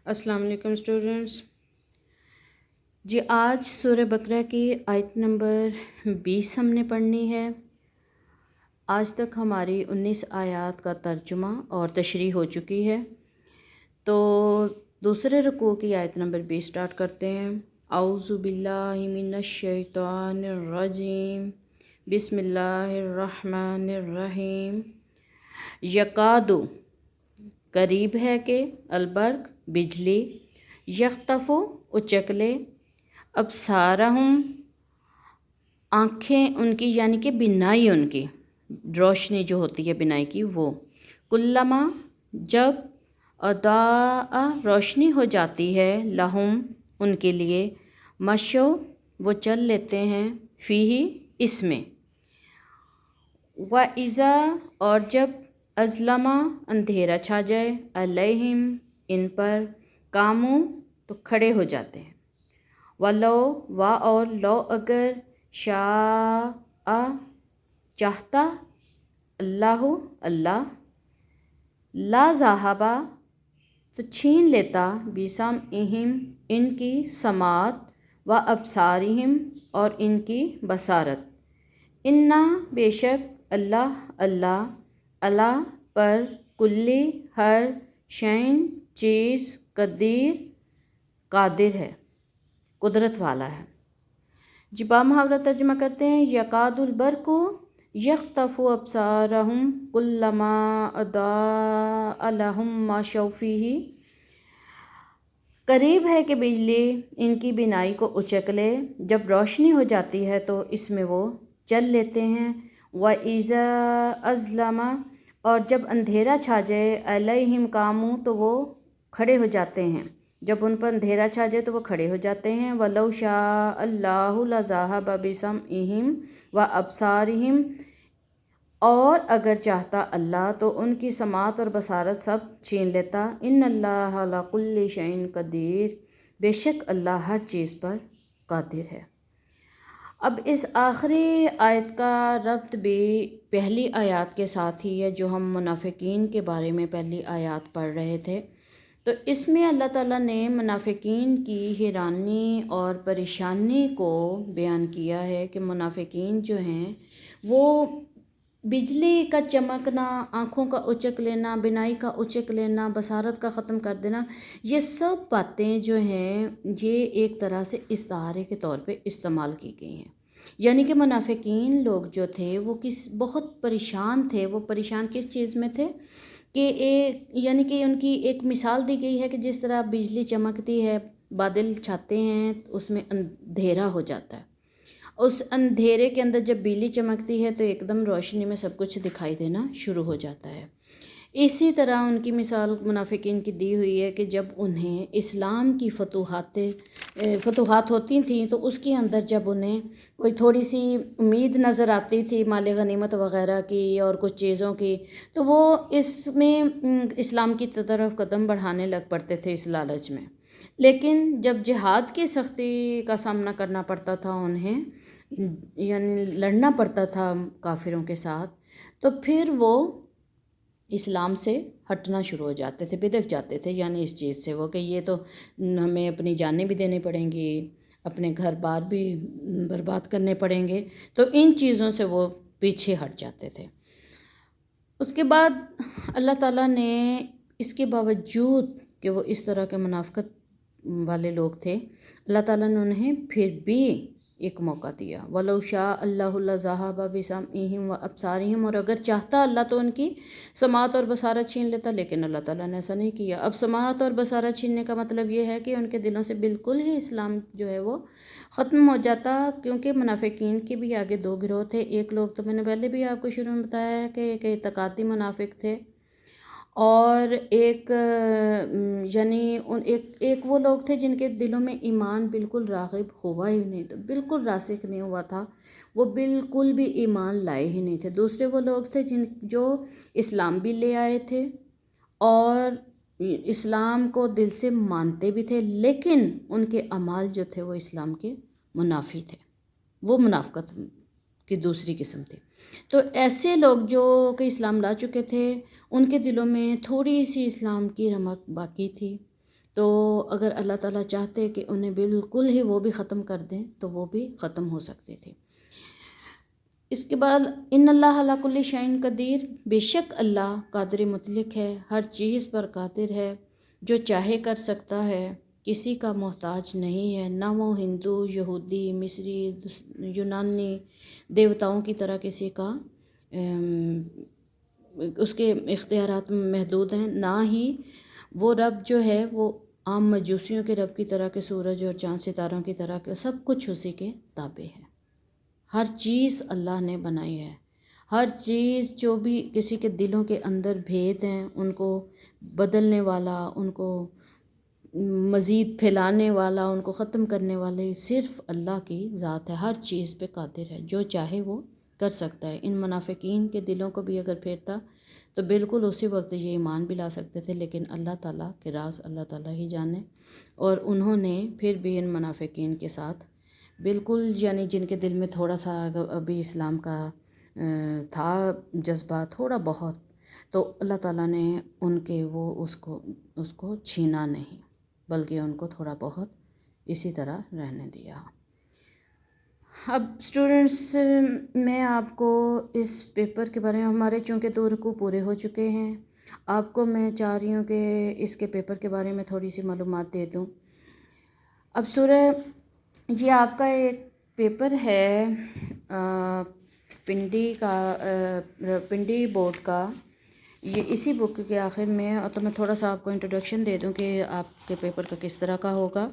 السلام علیکم اسٹوڈنٹس۔ جی آج سورہ بقرہ کی آیت نمبر 20 ہم نے پڑھنی ہے۔ آج تک ہماری 19 آیات کا ترجمہ اور تشریح ہو چکی ہے، تو دوسرے رکوع کی آیت نمبر 20 سٹارٹ کرتے ہیں۔ اعوذ باللہ من الشیطان الرجیم، بسم اللہ الرحمن الرحیم۔ یکادو قریب ہے کہ، البرق بجلی، یخطفو اچک لے، ابصارہم آنکھیں ان کی، یعنی کہ بینائی ان کی، روشنی جو ہوتی ہے بینائی کی وہ، کلما جب اضاء روشنی ہو جاتی ہے، لہم ان کے لیے، مشو وہ چل لیتے ہیں، فیہ اس میں، وَإِذَا اور جب اظلم اندھیرا چھا جائے، علیہم ان پر، قاموا تو کھڑے ہو جاتے ہیں، ولو اور لو اگر، شاء چاہتا، اللہ لا ذہبا تو چھین لیتا، بسمعہم ان کی سماعت، و ابصارہم اور ان کی بصارت، انا بے شک اللہ علی پر، کلی ہر، شین چیز، قادر ہے، قدرت والا ہے۔ جی با محاورہ ترجمہ کرتے ہیں۔ یکاد البرق یخطف ابصارہم کلما اضاء لہم مشوا فیہ، قریب ہے کہ بجلی ان کی بینائی کو اچک لے، جب روشنی ہو جاتی ہے تو اس میں وہ چل لیتے ہیں، وَإِذَا أَظْلَمَ اور جب اندھیرا چھا جائے، علیہم قاموا تو وہ کھڑے ہو جاتے ہیں، جب ان پر اندھیرا چھا جائے تو وہ کھڑے ہو جاتے ہیں، وَلَوْ شَاءَ اللَّهُ لَذَهَبَ بِسَمْعِهِمْ وَأَبْصَارِهِمْ اور اگر چاہتا اللہ تو ان کی سماعت اور بصارت سب چھین لیتا، ان اللہ علی کل شیء قدیر بے شک اللہ ہر چیز پر قادر ہے۔ اب اس آخری آیت کا ربط بھی پہلی آیات کے ساتھ ہی ہے، جو ہم منافقین کے بارے میں پہلی آیات پڑھ رہے تھے، تو اس میں اللہ تعالیٰ نے منافقین کی حیرانی اور پریشانی کو بیان کیا ہے کہ منافقین جو ہیں وہ بجلی کا چمکنا، آنکھوں کا اچک لینا، بینائی کا اچک لینا، بصارت کا ختم کر دینا، یہ سب باتیں جو ہیں یہ ایک طرح سے استعارے کے طور پہ استعمال کی گئی ہیں۔ یعنی کہ منافقین لوگ جو تھے وہ بہت پریشان تھے۔ وہ پریشان کس چیز میں تھے کہ یعنی کہ ان کی ایک مثال دی گئی ہے کہ جس طرح بجلی چمکتی ہے، بادل چھاتے ہیں، اس میں اندھیرا ہو جاتا ہے، اس اندھیرے کے اندر جب بجلی چمکتی ہے تو ایک دم روشنی میں سب کچھ دکھائی دینا شروع ہو جاتا ہے۔ اسی طرح ان کی مثال منافقین کی دی ہوئی ہے کہ جب انہیں اسلام کی فتوحات ہوتی تھیں تو اس کے اندر جب انہیں کوئی تھوڑی سی امید نظر آتی تھی مال غنیمت وغیرہ کی اور کچھ چیزوں کی، تو وہ اس میں اسلام کی طرف قدم بڑھانے لگ پڑتے تھے اس لالچ میں۔ لیکن جب جہاد کی سختی کا سامنا کرنا پڑتا تھا انہیں، یعنی لڑنا پڑتا تھا کافروں کے ساتھ، تو پھر وہ اسلام سے ہٹنا شروع ہو جاتے تھے، بدک جاتے تھے، یعنی اس چیز سے وہ کہ یہ تو ہمیں اپنی جانیں بھی دینی پڑیں گی، اپنے گھر بار بھی برباد کرنے پڑیں گے، تو ان چیزوں سے وہ پیچھے ہٹ جاتے تھے۔ اس کے بعد اللہ تعالیٰ نے اس کے باوجود کہ وہ اس طرح کے منافقت والے لوگ تھے، اللہ تعالیٰ نے انہیں پھر بھی ایک موقع دیا، وَلَوْ شَاءَ اللَّهُ لَذَهَبَ بِسَمْعِهِمْ وَأَبْصَارِهِمْ اور اگر چاہتا اللہ تو ان کی سماعت اور بصارت چھین لیتا، لیکن اللہ تعالیٰ نے ایسا نہیں کیا۔ اب سماعت اور بصارت چھیننے کا مطلب یہ ہے کہ ان کے دلوں سے بالکل ہی اسلام جو ہے وہ ختم ہو جاتا، کیونکہ منافقین کے بھی آگے دو گروہ تھے۔ ایک لوگ تو میں نے پہلے بھی آپ کو شروع میں بتایا ہے کہ ایک اعتقادی منافق تھے، اور ایک یعنی ایک وہ لوگ تھے جن کے دلوں میں ایمان بالکل راغب ہوا ہی نہیں تھا، بالکل راسخ نہیں ہوا تھا، وہ بالکل بھی ایمان لائے ہی نہیں تھے۔ دوسرے وہ لوگ تھے جو اسلام بھی لے آئے تھے اور اسلام کو دل سے مانتے بھی تھے، لیکن ان کے اعمال جو تھے وہ اسلام کے منافی تھے، وہ منافقت کی دوسری قسم تھی۔ تو ایسے لوگ جو کہ اسلام لا چکے تھے، ان کے دلوں میں تھوڑی سی اسلام کی رمق باقی تھی، تو اگر اللہ تعالیٰ چاہتے کہ انہیں بالکل ہی وہ بھی ختم کر دیں تو وہ بھی ختم ہو سکتے تھے۔ اس کے بعد ان اللہ علی کل شیء قدیر، بے شک اللہ قادر مطلق ہے، ہر چیز پر قادر ہے، جو چاہے کر سکتا ہے، کسی کا محتاج نہیں ہے، نہ وہ ہندو، یہودی، مصری، یونانی دیوتاؤں کی طرح کسی کا اس کے اختیارات محدود ہیں، نہ ہی وہ رب جو ہے وہ عام مجوسیوں کے رب کی طرح کے سورج اور چاند ستاروں کی طرح کے سب کچھ اسی کے تابع ہے۔ ہر چیز اللہ نے بنائی ہے، ہر چیز جو بھی کسی کے دلوں کے اندر بھید ہیں ان کو بدلنے والا، ان کو مزید پھیلانے والا، ان کو ختم کرنے والے صرف اللہ کی ذات ہے، ہر چیز پہ قادر ہے، جو چاہے وہ کر سکتا ہے۔ ان منافقین کے دلوں کو بھی اگر پھیرتا تو بالکل اسی وقت یہ ایمان بھی لا سکتے تھے، لیکن اللہ تعالیٰ کے راز اللہ تعالیٰ ہی جانے، اور انہوں نے پھر بھی ان منافقین کے ساتھ بالکل، یعنی جن کے دل میں تھوڑا سا ابھی اسلام کا تھا جذبہ تھوڑا بہت، تو اللہ تعالیٰ نے ان کے وہ اس کو چھینا نہیں، بلکہ ان کو تھوڑا بہت اسی طرح رہنے دیا۔ اب اسٹوڈنٹس، میں آپ کو اس پیپر کے بارے میں، ہمارے چونکہ 2 رکوع پورے ہو چکے ہیں، آپ کو میں چاہ رہی ہوں کہ اس کے پیپر کے بارے میں تھوڑی سی معلومات دے دوں۔ اب سورہ، یہ آپ کا ایک پیپر ہے پنڈی بورڈ کا، یہ اسی بک کے آخر میں، تو میں تھوڑا سا آپ کو انٹروڈکشن دے دوں کہ آپ کے پیپر کا کس طرح کا ہوگا۔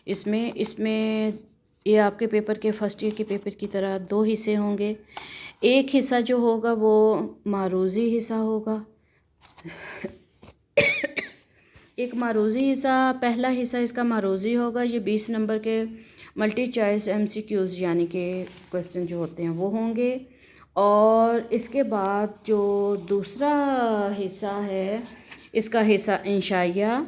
اس میں یہ آپ کے پیپر کے فرسٹ ایئر کے پیپر کی طرح 2 حصے ہوں گے۔ ایک حصہ جو ہوگا وہ معروضی حصہ ہوگا، ایک معروضی حصہ، پہلا حصہ اس کا معروضی ہوگا، یہ 20 نمبر کے ملٹی چوائس MCQs یعنی کہ کوسچن جو ہوتے ہیں وہ ہوں گے، اور اس کے بعد جو دوسرا حصہ ہے اس کا حصہ انشائیہ،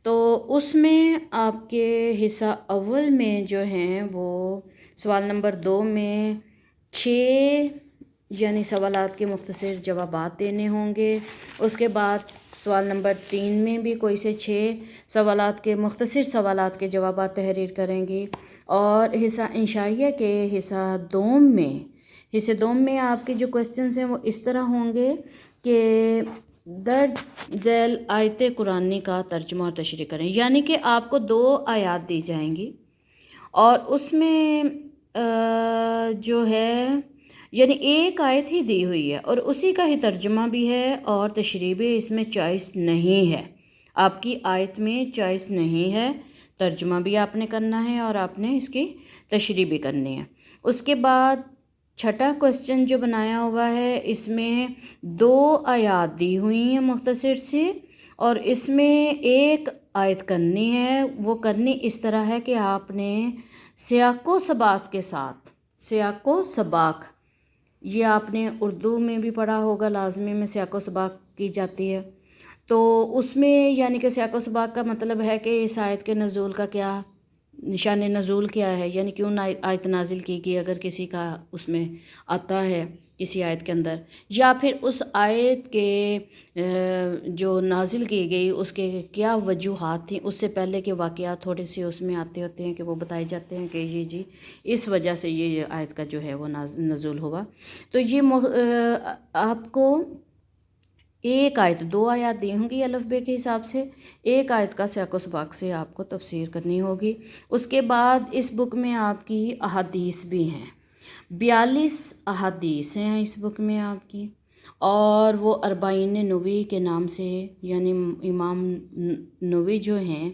تو اس میں آپ کے حصہ اول میں جو ہیں وہ سوال نمبر 2 میں 6 یعنی سوالات کے مختصر جوابات دینے ہوں گے، اس کے بعد سوال نمبر 3 میں بھی کوئی سے 6 سوالات کے مختصر سوالات کے جوابات تحریر کریں گی، اور حصہ انشائیہ کے حصہ دوم میں آپ کے جو کوسچنز ہیں وہ اس طرح ہوں گے کہ درج ذیل آیت قرآنی کا ترجمہ اور تشریح کریں، یعنی کہ آپ کو 2 آیات دی جائیں گی، اور اس میں جو ہے یعنی ایک آیت ہی دی ہوئی ہے اور اسی کا ہی ترجمہ بھی ہے اور تشریح بھی، اس میں چوائس نہیں ہے، آپ کی آیت میں چوائس نہیں ہے، ترجمہ بھی آپ نے کرنا ہے اور آپ نے اس کی تشریح بھی کرنی ہے۔ اس کے بعد چھٹا کوسچن جو بنایا ہوا ہے اس میں 2 آیات دی ہوئی ہیں مختصر سے، اور اس میں ایک آیت کرنی ہے، وہ کرنی اس طرح ہے کہ آپ نے سیاق و سباق کے ساتھ، سیاق و سباق یہ آپ نے اردو میں بھی پڑھا ہوگا، لازمی میں سیاق و سباق کی جاتی ہے، تو اس میں یعنی کہ سیاق و سباق کا مطلب ہے کہ اس آیت کے نزول کا کیا نشان نزول کیا ہے، یعنی کیوں آیت نازل کی گئی اگر کسی کا اس میں آتا ہے کسی آیت کے اندر، یا پھر اس آیت کے جو نازل کی گئی اس کے کیا وجوہات تھیں، اس سے پہلے کے واقعات تھوڑے سے اس میں آتے ہوتے ہیں کہ وہ بتائے جاتے ہیں کہ یہ جی اس وجہ سے یہ آیت کا جو ہے وہ نزول ہوا، تو یہ آپ کو ایک آیت 2 آیات دی ہوں گی الف بے کے حساب سے، ایک آیت کا سیاق و سباق سے آپ کو تفسیر کرنی ہوگی۔ اس کے بعد اس بک میں آپ کی احادیث بھی ہیں، 42 احادیث ہیں اس بک میں آپ کی، اور وہ 40 نووی کے نام سے، یعنی امام نووی جو ہیں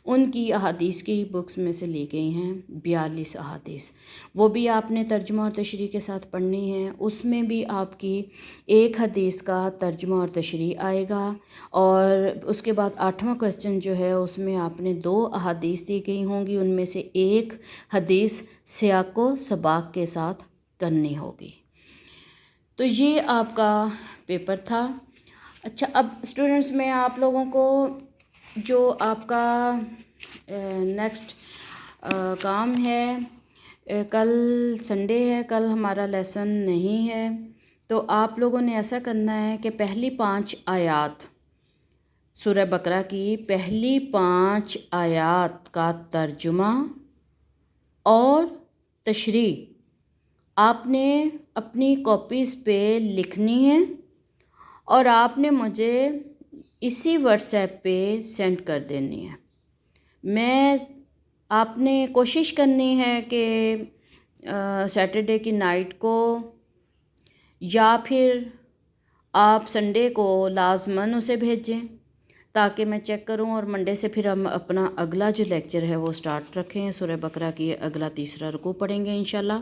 ان کی احادیث کی بکس میں سے لی گئی ہیں 42 احادیث، وہ بھی آپ نے ترجمہ اور تشریح کے ساتھ پڑھنی ہیں۔ اس میں بھی آپ کی ایک حدیث کا ترجمہ اور تشریح آئے گا، اور اس کے بعد 8واں کوسچن جو ہے اس میں آپ نے 2 احادیث دی گئی ہوں گی، ان میں سے ایک حدیث سیاق و سباق کے ساتھ کرنی ہوگی۔ تو یہ آپ کا پیپر تھا۔ اچھا، اب اسٹوڈنٹس میں آپ لوگوں کو جو آپ کا نیکسٹ کام ہے، کل سنڈے ہے، کل ہمارا لیسن نہیں ہے، تو آپ لوگوں نے ایسا کرنا ہے کہ پہلی 5 آیات سورہ بقرہ کی پہلی 5 آیات کا ترجمہ اور تشریح آپ نے اپنی کاپیز پہ لکھنی ہے اور آپ نے مجھے اسی واٹس ایپ پہ سینڈ کر دینی ہے۔ آپ نے کوشش کرنی ہے کہ سیٹرڈے کی نائٹ کو یا پھر آپ سنڈے کو لازماً اسے بھیجیں تاکہ میں چیک کروں اور منڈے سے پھر ہم اپنا اگلا جو لیکچر ہے وہ سٹارٹ رکھیں، سورہ بقرہ کی اگلا تیسرا رکوع پڑھیں گے انشاءاللہ۔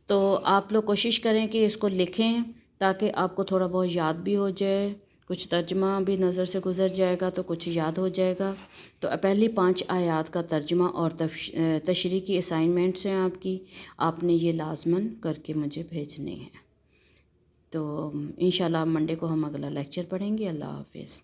تو آپ لوگ کوشش کریں کہ اس کو لکھیں تاکہ آپ کو تھوڑا بہت یاد بھی ہو جائے، کچھ ترجمہ بھی نظر سے گزر جائے گا تو کچھ یاد ہو جائے گا۔ تو پہلی 5 آیات کا ترجمہ اور تشریح کی اسائنمنٹس ہیں آپ نے یہ لازماً کر کے مجھے بھیجنے ہیں۔ تو انشاءاللہ منڈے کو ہم اگلا لیکچر پڑھیں گے۔ اللہ حافظ۔